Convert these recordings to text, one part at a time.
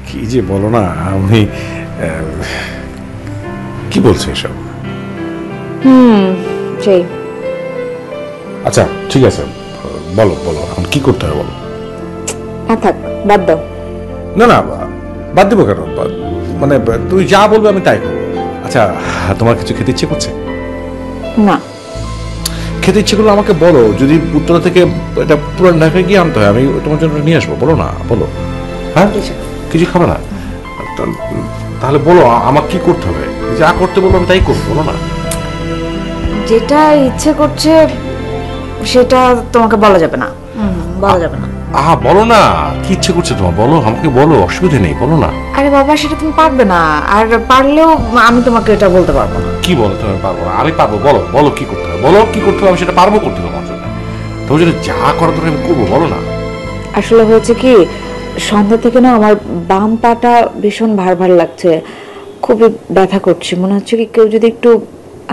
কি যে বলো না, আমি কি বলছো এসব? সেই আচ্ছা ঠিক আছে, বলো বলো এখন কি করতে হবে বলো। থাক, বাদ দাও। না না, বাদ দেবো কেন? মানে তুই যা বলবে আমি তাই করবো। আচ্ছা, তোমার কিছু খেতে ইচ্ছে করছে? না। খেতে ইচ্ছে করলে আমাকে বলো, যদি উত্তরা থেকে এটা পুরান ঢাকায় গিয়ে আনতে হয় আমি তোমার জন্য নিয়ে আসবো। বলো না, বলো। হ্যাঁ, কিছু খাবে না? তাহলে বলো আমাকে কি করতে হবে, যা করতে বলবো আমি তাই করবো। বলো না। যেটা ইচ্ছে করছে সেটা তোমাকে বলা যাবে না। বলা যাবে না। বলো না, কি ইচ্ছে করছে তোমার বলো, আমাকে বলো, অসুবিধা নেই, বলো না। আরে বাবা, সেটা তুমি পারবে না, আর পারলেও আমি তোমাকে এটা বলতে পারবো না। কি বলো তুমি পারবো না? আমি পারবো। বলো বলো কি করতে হবে, বলো কি করতে হবে, আমি সেটা পারবো করতে তোমার জন্য। তোমার জন্য যা করার দরকার আমি করবো। বলো না। আসলে হয়েছে কি, সন্ধ্যা থেকে না আমার বাম পাটা ভীষণ ভার ভার লাগছে, খুবই ব্যথা করছে। মনে হচ্ছে কি কেউ যদি একটু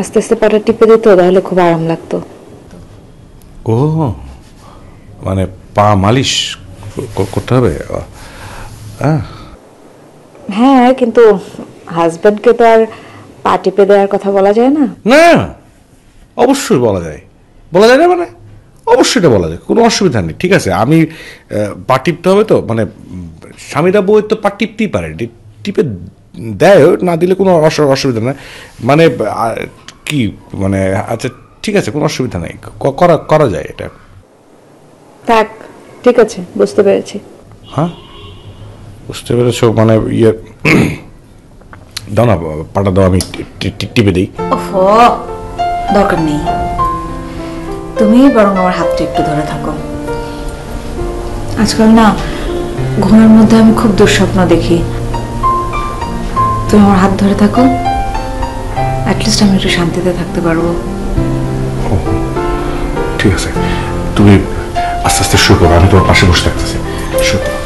আস্তে আস্তে পাটা টিপে দিত তাহলে খুব আরাম লাগতো। ও, মানে পা মালিশ করতে হবে? হ্যাঁ, কিন্তু হাজবেন্ডকে তো আর পা টিপে দেওয়ার কথা বলা যায় না। না, অবশ্যই বলা যায়। বলা যায় না মানে? অবশ্যই এটা বলা যায়, কোনো অসুবিধা নেই। ঠিক আছে, আমি পা টিপতে হবে তো, মানে স্বামীরা বউয়ের তো পা টিপতেই পারে, টিপে দেয়, না দিলে কোনো অসুবিধা নেই। মানে কি মানে, আচ্ছা ঠিক আছে, কোনো অসুবিধা নেই, করা যায় এটা। থাক, ঠিক আছে, বুঝতে পেরেছি। হ্যাঁ, বুঝতে পেরেছো? মানে ইয়ে দাও না, পাটা দাও, আমি টিপে দিই। ওহো, দরকার নেই, তুমি বরং আমার হাতটা একটু ধরে থাকো। আজকাল না ঘুমের মধ্যে আমি খুব দুঃস্বপ্ন দেখি, তুমি আমার হাত ধরে থাকো, অ্যাটলিস্ট আমি একটু শান্তিতে থাকতে পারবো। ঠিক আছে, তুমি আস্তে আস্তে শুরু করো, আমি তোমার পাশে বসে থাকতেছি। শুরু করো।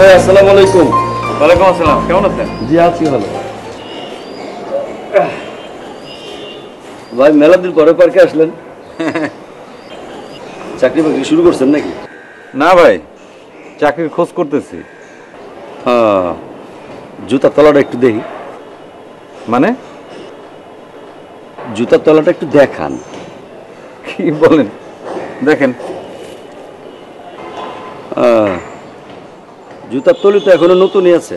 ভাই আসসালামু আলাইকুম। ওয়ালাইকুম আসসালাম, কেমন আছেন? জি আছি ভালো। ভাই মেলা দিন পরে পার্কে আসলেন, চাকরি বাকরি শুরু করছেন নাকি? না ভাই, চাকরির খোঁজ করতেছি। হ্যাঁ, জুতার তলাটা একটু দেখি। মানে? জুতার তলাটা একটু দেখান। কি বলেন? দেখেন। জুতার তলি তো এখনো নতুনই আছে।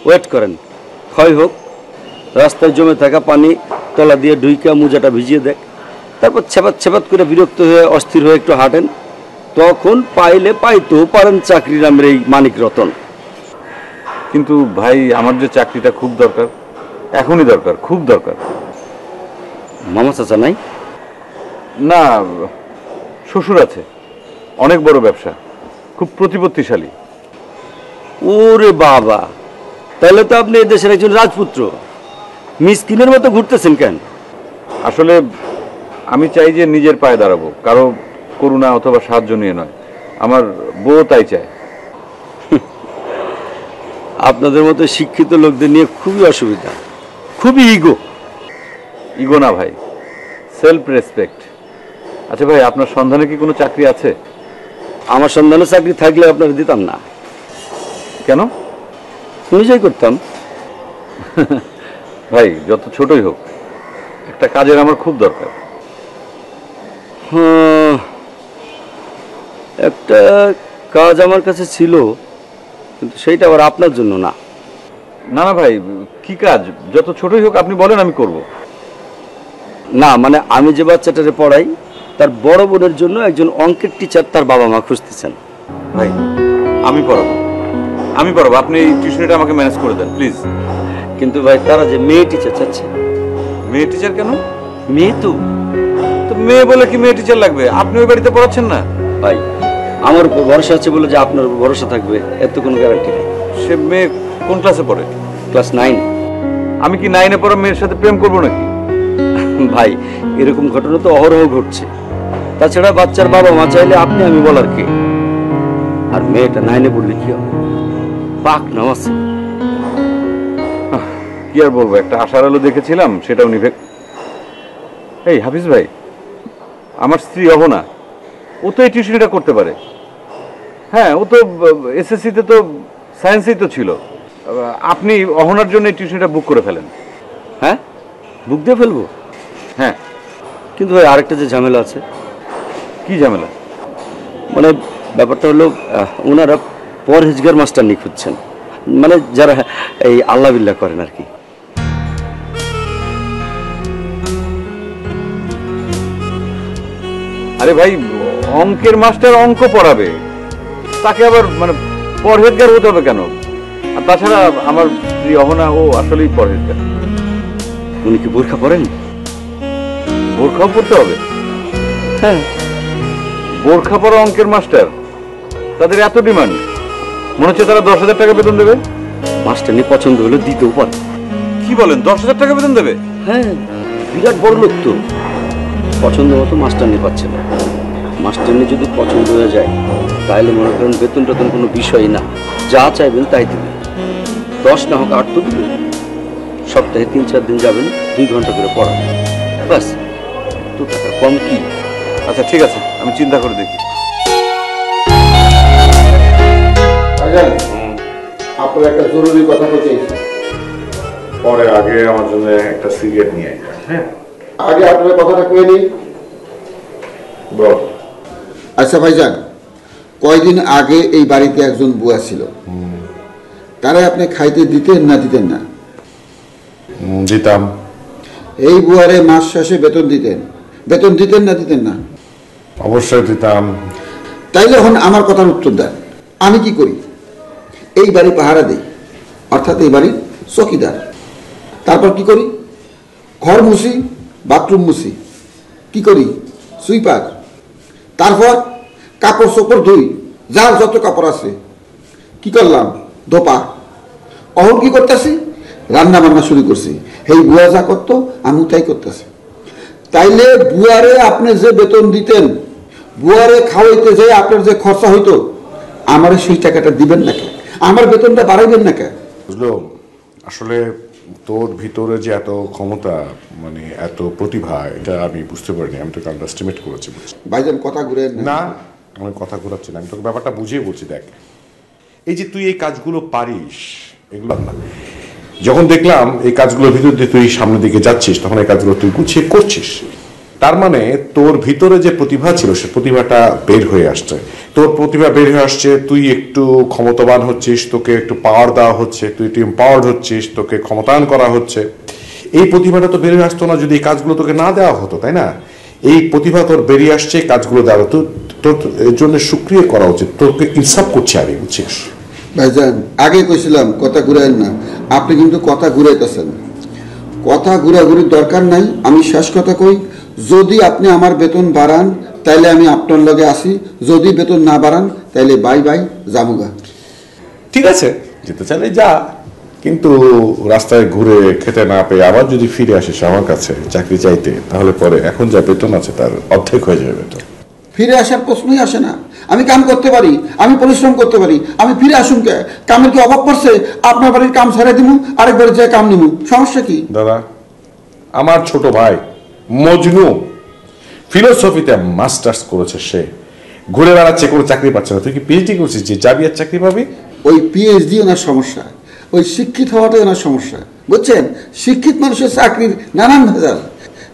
ওয়েট করেন, ক্ষয় হোক, রাস্তায় জমে থাকা পানি তলা দিয়ে ঢুইকা মোজাটা ভিজিয়ে দেখ, তারপর ছেপাত ছেপাত করে বিরক্ত হয়ে অস্থির হয়ে একটু হাঁটেন, তখন পাইলে পাইতেও পারেন চাকরি নামের এই মানিক রতন। কিন্তু ভাই, আমার যে চাকরিটা খুব দরকার, এখনই দরকার, খুব দরকার। মামা চাচা নাই? না, শ্বশুর আছে, অনেক বড় ব্যবসা, খুব প্রতিপত্তিশালী। ওরে বাবা, তাহলে তো আপনি এই দেশের একজন রাজপুত্র। মিসকিনের মতো ঘুরতেছেন কেন? আসলে আমি চাই যে নিজের পায়ে দাঁড়াবো, কারো করুণা অথবা সাহায্য নিয়ে নয়। আমার বউ তাই চায়। আপনাদের মতো শিক্ষিত লোকদের নিয়ে খুবই অসুবিধা, খুবই ইগো। ইগো না ভাই, সেলফ রেসপেক্ট। আচ্ছা ভাই, আপনার সন্ধানে কি কোনো চাকরি আছে? আমার সন্ধানে চাকরি থাকলে আপনারা দিতাম না। কেন? নিজেই করতাম। ভাই, যত ছোটই হোক, একটা কাজের আমার খুব দরকার। একটা কাজ আমার কাছে ছিল, কিন্তু সেইটা আবার আপনার জন্য না। না না ভাই, কি কাজ? যত ছোটই হোক আপনি বলেন, আমি করব। না মানে, আমি যে বাচ্চাটারে পড়াই তার বড় বোনের জন্য একজন অঙ্কের টিচার তার বাবা মা খুঁজতেছেন। ভাই, আমি পড়াবো, আমি পড়াবো, আপনি এই টিউশনিটা আমাকে ম্যানেজ করে দেন প্লিজ। কিন্তু ভাই, তারা যে মেয়ে টিচার চাচ্ছে। মেয়ে টিচার কেন? মেয়ে তো মেয়ে বলে কি মেয়ে টিচার লাগবে? আপনি ওই বাড়িতে পড়াচ্ছেন না? ভাই, আমার উপর ভরসা আছে বলে যে আপনার উপর ভরসা থাকবে এত কোনো গ্যারান্টি নেই। সে মেয়ে কোন ক্লাসে পড়ে? ক্লাস 9। আমি কি 9-এ পড়া মেয়ের সাথে প্রেম করবো নাকি? ভাই এরকম ঘটনা তো অহরহ ঘটছে। তাছাড়া বাচ্চার বাবা মা চাইলে আপনি আমি বলার কে? আর মেয়েটা 9-এ পড়লে কি হবে? পাক নাও আছে। কি আর বলবো, একটা আশার আলো দেখেছিলাম, সেটাও নিভে। এই হাফিজ ভাই, আমার স্ত্রী অহনা, ও তো এই টিউশনিটা করতে পারে। হ্যাঁ, ও তো এসএসসিতে তো সায়েন্সেই তো ছিল। আপনি অহনার জন্য এই টিউশনিটা বুক করে ফেলেন। হ্যাঁ, বুক দিয়ে ফেলবো? হ্যাঁ। কিন্তু ভাই আরেকটা যে ঝামেলা আছে। কি ঝামেলা? মানে ব্যাপারটা হলো ওনারা পরহেজগার মাস্টার নিয়ে খুঁজছেন, মানে যারা এই আল্লাহ বিল্লাহ করেন আর কি। আরে ভাই, অঙ্কের মাস্টার অঙ্ক পড়াবে, তাকে আবার মানে পরহেজগার হতে হবে কেন? আর তাছাড়া আমার স্ত্রী অহনা ও আসলেই পরহেজগার। উনি কি বোরখা পরেন? বোরখাও পড়তে হবে? হ্যাঁ। বোরখা পরা অঙ্কের মাস্টার, তাদের এত ডিমান্ড? মনে হচ্ছে তারা 10,000 টাকা বেতন দেবে। মাস্টার নিয়ে পছন্দ হলে দিতেও পারে। কি বলেন, 10,000 টাকা বেতন দেবে? হ্যাঁ, বিরাট বড় লোক তো। পছন্দ মতো মাস্টার নিয়ে পাচ্ছে না। মাস্টার নিয়ে যদি পছন্দ হয়ে যায় তাহলে মনে করেন বেতন টেতন কোনো বিষয় না, যা চাইবেন তাই দিবে। 10 না হোক 8 তো দিবে। সপ্তাহে 3-4 দিন যাবেন, 2 ঘন্টা করে পড়াবেন, ব্যাস। তো টাকা কম কি? আচ্ছা ঠিক আছে, আমি চিন্তা করে দেখি। আপনার একটা জরুরি কথা বলতে চাইছি। পরে আগে আমার জন্য একটা সিগারেট নিয়ে আসবেন। হ্যাঁ, আগে আপনার কথাটা কয়ে নিই। বল। আচ্ছা ভাইজান, কয়দিন আগে এই বাড়িতে একজন বুয়া ছিল, তারা আপনি খাইতে দিতেন না দিতেন না? দিতাম। এই বুয়ারে মাস শেষে বেতন দিতেন, বেতন দিতেন না দিতেন না? অবশ্যই দিতাম। তাইলে এখন আমার কথার উত্তর দেন, আমি কি করি? এই বাড়ি পাহারা দেই, অর্থাৎ এই বাড়ির চকিদার। তারপর কি করি? ঘর মুছি, বাথরুম মুছি। কি করি? সুইপার। তারপর কাপড় চোপড় ধুই, যার যত কাপড় আছে। কি করলাম? ধোপা। অহন কি করতেছি? রান্না বান্না শুরু করছি। এই বুয়া যা করতো আমি তাই করতেছি। তাইলে বুয়ারে আপনি যে বেতন দিতেন, বুয়ারে খাওয়াইতে যে আপনার যে খরচা হইতো, আমার সেই টাকাটা দিবেন না কেন? আমার বেতনটা বাড়াইবেন না কেন? বুঝলো, আসলে তোর ভিতরে যে এত ক্ষমতা, মানে এত প্রতিভা, এটা আমি বুঝতে পারিনি। আমি তোকে আন্ডারস্টিমেট করেছি। ভাইজান কথা ঘুরে না, আমি কথা ঘোরাচ্ছি না, আমি তোকে ব্যাপারটা বুঝিয়ে বলছি। দেখ, এই যে তুই এই কাজগুলো পারিস, এগুলো না, যখন দেখলাম এই কাজগুলোর ভিতর দিয়ে তুই সামনের দিকে যাচ্ছিস, তখন এই কাজগুলো তুই গুছিয়ে করছিস। তার মানে তোর ভিতরে যে প্রতিভা ছিল, সে প্রতিভাটা বের হয়ে আসছে। তোর প্রতিভা বের হয়ে আসছে, তুই একটু ক্ষমতাবান হচ্ছিস, তোকে একটু পাওয়ার দেওয়া হচ্ছে, তুই একটু এম্পাওয়ার্ড হচ্ছিস, তোকে ক্ষমতায়ন করা হচ্ছে। এই প্রতিভাটা তো বের হয়ে আসতো না যদি এই কাজগুলো তোকে না দেওয়া হতো, তাই না? এই প্রতিভা তোর বেরিয়ে আসছে, কাজগুলো দেওয়া হতো, তোর এর জন্য সুক্রিয় করা উচিত। তোকে ইনসাফ করছে আমি, বুঝছিস? ভাইজান আগে কইছিলাম কথা ঘুরাইন না, আপনি কিন্তু কথা ঘুরাইতেছেন। কথা ঘুরাঘুরির দরকার নাই। আমি শেষ কথা কই, যদি আপনি আমার বেতন বাড়ান তাইলে আমি আপনার লগে আসি, যদি বেতন না বাড়ান তাইলে বাই বাই, জামুগা। ঠিক আছে, যেতে চাইলে যা, কিন্তু রাস্তায় ঘুরে খেতে না পেয়ে আবার যদি ফিরে আসিস আমার কাছে চাকরি চাইতে, তাহলে পরে এখন যা বেতন আছে তার অর্ধেক হয়ে যাবে বেতন। ফিরে আসার প্রশ্নই আসে না। আমি কাম করতে পারি, আমি পরিশ্রম করতে পারি, আমি ফিরে আসুন কে? কামের কি অভাব পড়ছে? আপনার বাড়ির কাম ছেড়ে দিব, আরেক বাড়ির যায় কাম নিব, সমস্যা কি? দাদা, আমার ছোট ভাই মজনু ফিলোসফিতে মাস্টার্স করেছে, সে ঘুরে বেড়াচ্ছে, কোনো চাকরি পাচ্ছে না। তুই কি পিএইচডি করছিস যে যাবি আর চাকরি পাবি? ওই পিএইচডি ওনার সমস্যা, ওই শিক্ষিত হওয়াটাই ওনার সমস্যা, বুঝছেন? শিক্ষিত মানুষের চাকরির নানান ভেজাল।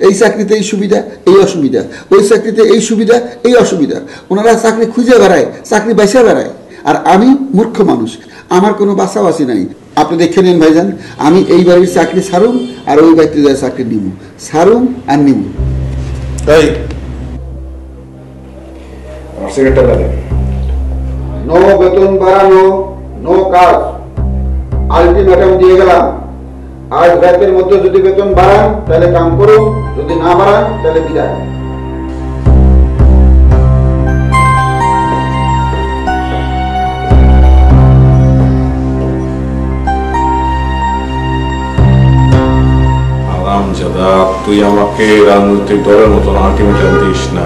এই চাকরিতে এই সুবিধা, এই অসুবিধা, ওই চাকরিতে এই সুবিধা, এই অসুবিধা। ওনারা চাকরি খুঁজে বেড়ায়, চাকরি বাইসা বেড়ায়। আর আমি মূর্খ মানুষ, আমার কোনো বাছাবাছি নাই। আপনি দেখে নিন ভাইজান, আমি এই বাড়ির চাকরি ছাড়ুম আর ওই বাড়িতে যায় চাকরি নিব, ছাড়ুম আর নিব। তাই আমার সিগারেটটা দে। নো বেতন বাড়ানো, নো কাজ, আলটিমেটাম দিয়ে গেলাম। আজ রাতের মধ্যে যদি বেতন বাড়ান তাহলে কাম করুন, যদি না বাড়ান তাহলে বিদায়। তুই আমাকে রাজনৈতিক দলের মতন আলটিমেটাম দিস না,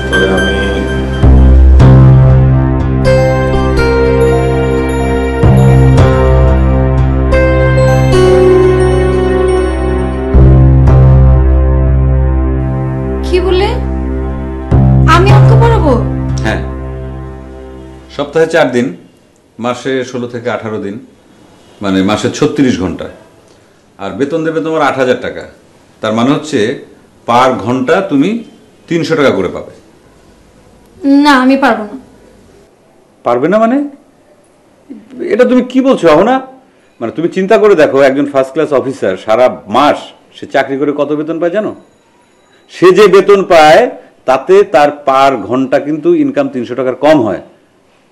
তবে আমি কি বললে? আমি অঙ্ক পড়াবো? হ্যাঁ, সপ্তাহে 4 দিন, মাসে 16 থেকে 18 দিন, মানে মাসে 36 ঘন্টা। আর বেতন দেবে তোমার 8,000 টাকা। তার মানে হচ্ছে পার ঘন্টা তুমি 300 টাকা করে পাবে। না, আমি পারবো না। পারবে না মানে? এটা তুমি কি বলছো না? মানে তুমি চিন্তা করে দেখো, একজন ফার্স্ট ক্লাস অফিসার সারা মাস সে চাকরি করে কত বেতন পায় জানো? সে যে বেতন পায় তাতে তার পার ঘন্টা কিন্তু ইনকাম 300 টাকার কম হয়।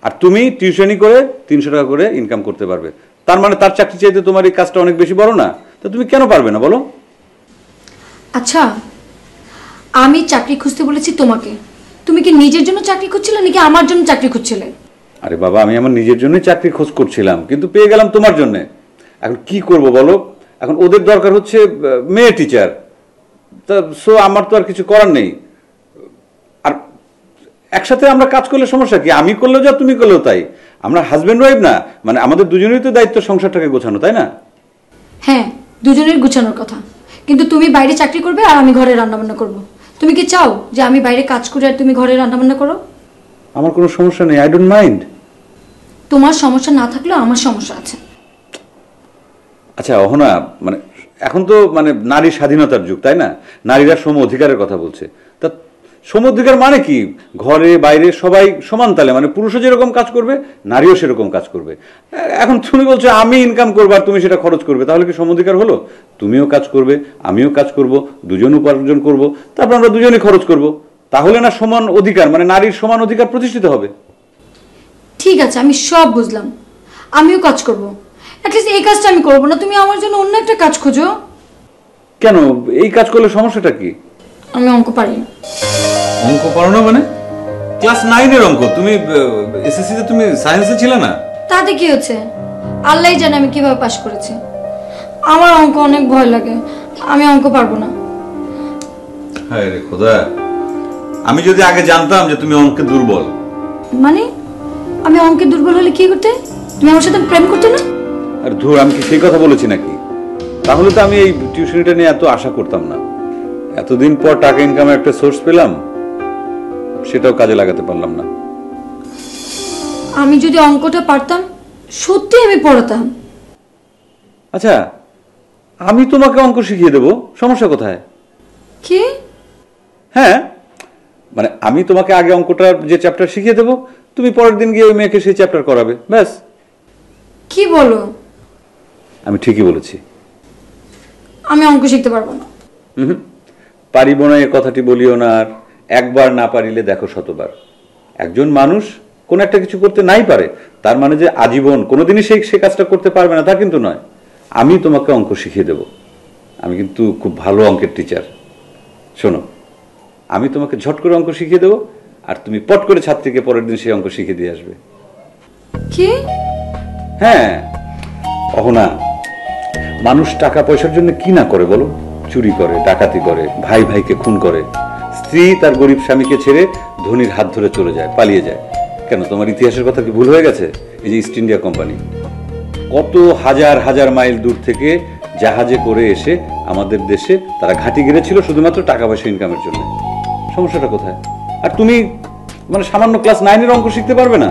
আর তুমি টিউশনি করে 300 টাকা করে ইনকাম করতে পারবে। তার মানে তার চাকরি চাইতে তোমার এই কাজটা অনেক বেশি বড় না? তো তুমি কেন পারবে না বলো? আচ্ছা, আমি চাকরি খুঁজতে বলেছি তোমাকে, তুমি কি নিজের জন্য চাকরি খুঁজছিলে নাকি আমার জন্য চাকরি খুঁজছিলে? আরে বাবা, আমি আমার নিজের জন্যই চাকরি খোঁজ করছিলাম, কিন্তু পেয়ে গেলাম তোমার জন্য। এখন কি করব বলো? এখন ওদের দরকার হচ্ছে মেয়ে টিচার, তা সো আমার তো আর কিছু করার নেই। আর একসাথে আমরা কাজ করলে সমস্যা কি? আমি করলেও যা, তুমি করলেও তাই। আমরা হাজব্যান্ড ওয়াইফ না? মানে আমাদের দুজনেরই তো দায়িত্ব সংসারটাকে গোছানো, তাই না? হ্যাঁ, দুজনের গুছানোর কথা, কিন্তু তুমি বাইরে চাকরি করবে আর আমি ঘরে রান্নাবান্না করব। তুমি কি চাও যে আমি বাইরে কাজ করি আর তুমি ঘরে রান্নাবান্না করো? আমার কোনো সমস্যা নেই, আই ডোন্ট মাইন্ড। তোমার সমস্যা না থাকলেও আমার সমস্যা আছে। আচ্ছা অহনা, মানে এখন তো মানে নারী স্বাধীনতার যুগ, তাই না? নারীরা সম অধিকারের কথা বলছে। তা সম অধিকার মানে কি? ঘরে বাইরে সবাই সমান তালে, মানে পুরুষও যেরকম কাজ করবে নারীও সেরকম কাজ করবে। এখন তুমি বলছো আমি ইনকাম করবো আর তুমি সেটা খরচ করবে, তাহলে কি সম অধিকার হলো? তুমিও কাজ করবে, আমিও কাজ করব, দুজন উপার্জন করব, তারপর আমরা দুজনেই খরচ করব। তাহলে না সমান অধিকার, মানে নারীর সমান অধিকার প্রতিষ্ঠিত হবে। ঠিক আছে, আমি সব বুঝলাম, আমিও কাজ করব। অ্যাটলিস্ট এই কাজটা আমি করবো না, তুমি আমার জন্য অন্য একটা কাজ খোঁজো। কেন? এই কাজ করলে সমস্যাটা কি? আমি অঙ্ক পারি না। অঙ্ক পারো না মানে? ক্লাস 9-এর অঙ্ক। তুমি এসএসসি তে তুমি সায়েন্সে ছিলে না? তাতে কি হচ্ছে? আল্লাহই জানে আমি কিভাবে পাশ করেছি। আমার অঙ্ক অনেক ভয় লাগে, আমি অঙ্ক পারবো না। হায় রে খোদা, আমি যদি আগে জানতাম যে তুমি অঙ্কে দুর্বল। মানে আমি অঙ্কে দুর্বল হলে কি করতে? তুমি আমার সাথে প্রেম করতে না? আর ধুর, আমি কি সেই কথা বলেছি নাকি? তাহলে তো আমি এই টিউশনিটা নিয়ে এত আশা করতাম না। এতদিন পর টাকা ইনকামের একটা সোর্স পেলাম, সেটাও কাজে লাগাতে পারলাম না। আমি যদি অঙ্কটা পারতাম সত্যি আমি পড়াতাম। আচ্ছা, আমি তোমাকে অঙ্ক শিখিয়ে দেবো, সমস্যা কোথায়? কি? হ্যাঁ, মানে আমি তোমাকে আগে অঙ্কটার যে চ্যাপ্টার শিখিয়ে দেবো, তুমি পরের দিন গিয়ে ওই মেয়েকে সেই চ্যাপ্টার করাবে, ব্যাস। কি বলো? আমি ঠিকই বলেছি। আমি অঙ্ক শিখতে পারবো না। পারিব না এ কথাটি বলিও না, আর একবার না পারিলে দেখো শতবার। একজন মানুষ কোন একটা কিছু করতে নাই পারে তার মানে যে আজীবন কোনোদিনই সে কাজটা করতে পারবে না তা কিন্তু নয়। আমি তোমাকে অঙ্ক শিখিয়ে দেব, আমি কিন্তু খুব ভালো অঙ্কের টিচার। শোনো, আমি তোমাকে ঝট করে অঙ্ক শিখিয়ে দেবো, আর তুমি পট করে ছাত্রীকে পরের দিন সেই অঙ্ক শিখিয়ে দিয়ে আসবে। কি? হ্যাঁ অহনা, মানুষ টাকা পয়সার জন্য কি না করে বলো? চুরি করে, ডাকাতি করে, ভাই ভাইকে খুন করে, স্ত্রী তার গরিব স্বামীকে ছেড়ে ধনীর হাত ধরে চলে যায়, পালিয়ে যায়। কেন, তোমার ইতিহাসের কথা কি ভুল হয়ে গেছে? এই যে ইস্ট ইন্ডিয়া কোম্পানি কত হাজার হাজার মাইল দূর থেকে জাহাজে করে এসে আমাদের দেশে তারা ঘাঁটি গেড়েছিল শুধুমাত্র টাকা পয়সা ইনকামের জন্য। সমস্যাটা কোথায়? আর তুমি মানে সামান্য ক্লাস 9-এর অঙ্ক শিখতে পারবে না?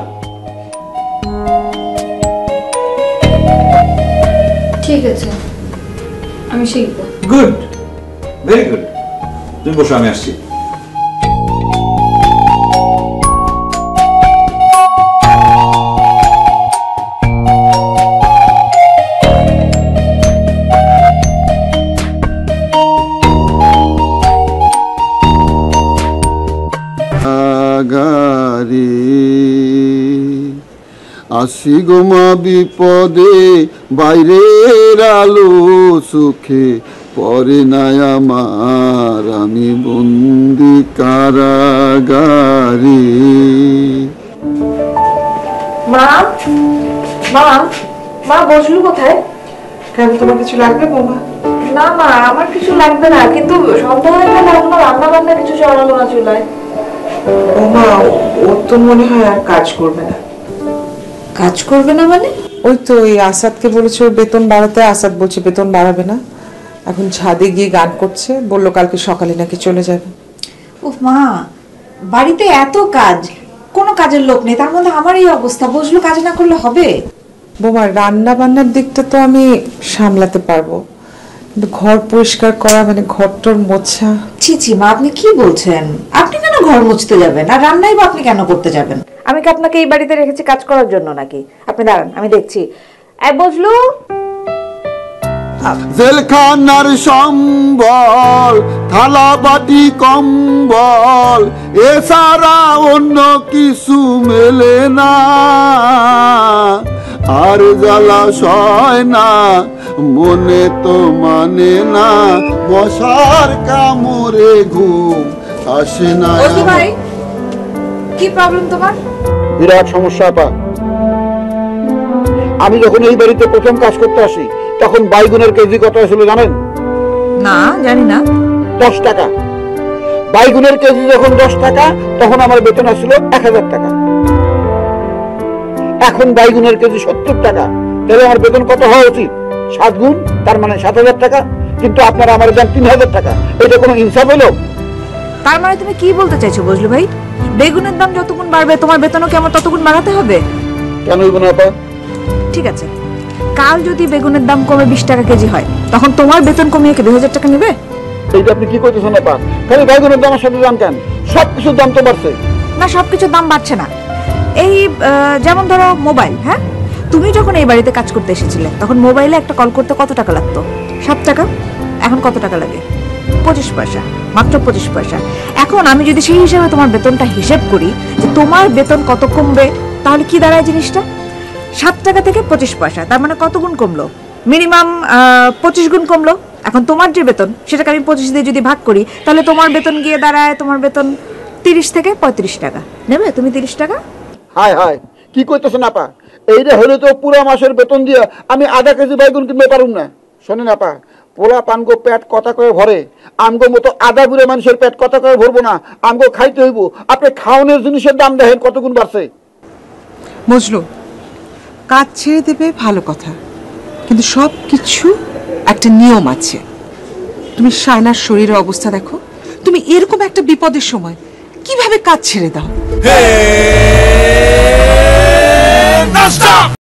ঠিক আছে, আমি শিখবো। Good, very good. তুমি বসো, আমি আসছি। আসি গোমা বিপদে, বাইরের আলো সুখে পরে নাই আমার, আমি বন্দি কারাগারে। মা মা মা বসলু কোথায়? কেন, তোমার কিছু লাগবে বৌমা? না মা, আমার কিছু লাগবে না, কিন্তু সন্ধ্যা হয়ে গেলে এখনো রান্না বান্না কিছু চড়াবো না চুলায়। ও মা, ওর তো মনে হয় আর কাজ করবে না। কাজ করবে না মানে? ওই তো ওই আসাদকে বলেছে ওর বেতন বাড়াতে, আসাদ বলছে বেতন বাড়াবে না। এখন ছাদে গিয়ে গান করছে, বললো কালকে সকালে নাকি চলে যাবে। উফ মা, বাড়িতে এত কাজ, কোনো কাজের লোক নেই, তার মধ্যে আমার এই অবস্থা, বসলো কাজ না করলে হবে? বোমা, রান্না বান্নার দিকটা তো আমি সামলাতে পারবো, কিন্তু ঘর পরিষ্কার করা মানে ঘরটর মোছা। ছি ছি মা, আপনি কি বলছেন? আপনি কেন ঘর মুছতে যাবেন? আর রান্নাই বা আপনি কেন করতে যাবেন? আমি কি আপনাকে এই বাড়িতে রেখেছি কাজ করার জন্য নাকি? আপনি দাঁড়ান, আমি দেখছি। এই বজলু, জেলখানার সম্বল, থালা বাটি কম্বল, এছাড়া অন্য কিছু মেলে না। আর জলাশয় না, মনে তো মানে না, মশার কামড়ে ঘুম আসে না। ভাই, কি প্রবলেম তোমার? বিরাট সমস্যা আপা। আমি যখন এই বাড়িতে প্রথম কাজ করতে আসি তখন বাইগুনের কেজি কত ছিল জানেন? না, জানি না। 10 টাকা। বাইগুনের কেজি যখন 10 টাকা তখন আমার বেতন আসছিল 1000 টাকা। এখন বাইগুনের কেজি 70 টাকা, তাহলে আমার বেতন কত হওয়া উচিত? 7 গুণ, তার মানে 7000 টাকা। কিন্তু আপনারা আমার দেন 3000 টাকা। এটা কোনো ইনসাফ হলো? তার মানে তুমি কি বলতে চাইছো বজলু ভাই? বেগুনের দাম যতগুণ বাড়বে তোমার বেতনও কি আমার ততগুণ বাড়াতে হবে? কেন হইব না আপা? ঠিক আছে, কাল যদি বেগুনের দাম কমে 20 টাকা কেজি হয়, তখন তোমার বেতন কমিয়ে কি 2000 টাকা নেবে? এইটা আপনি কি কইতেছেন আপা? খালি বাইগুনের দামের সাথে দাম কেন? সবকিছুর দাম তো বাড়ছে। না, সবকিছুর দাম বাড়ছে না। এই যেমন ধরো মোবাইল, হ্যাঁ, তুমি যখন এই বাড়িতে কাজ করতে এসেছিলে তখন মোবাইলে একটা কল করতে কত টাকা লাগতো? 7 টাকা। এখন কত টাকা লাগে? 25 পয়সা, মাত্র 25 পয়সা। এখন আমি যদি সেই হিসাবে তোমার বেতনটা হিসেব করি যে তোমার বেতন কত কমবে, তাহলে কি দাঁড়ায় জিনিসটা? 7 টাকা থেকে 25 পয়সা, তার মানে কত গুণ কমলো? মিনিমাম 25 গুণ কমলো। এখন তোমার যে বেতন সেটাকে আমি 25 দিয়ে যদি ভাগ করি, তাহলে তোমার বেতন গিয়ে দাঁড়ায়, তোমার বেতন 30 থেকে 35 টাকা। নেবে তুমি 30 টাকা? হায় হায়, কি কইতেছেন আপা? এইটা হলে তো পুরো মাসের বেতন দিয়ে আমি আধা কেজি বাইগুন কিনতে পারুম না। শোনেন আপা, পোলা পানগো পেট কথা কয়ে ভরে, আমগো মতো আধা বুড়ে মানুষের পেট কথা কয়ে ভরবো না। আমগো খাইতে হইব। আপনি খাওয়ানোর জিনিসের দাম দেখেন কত গুণ বাড়ছে। মজলু, কাজ ছেড়ে দেবে ভালো কথা, কিন্তু সব কিছু একটা নিয়ম আছে। তুমি শায়নার শরীরের অবস্থা দেখো, তুমি এরকম একটা বিপদের সময় কিভাবে কাজ ছেড়ে দাও?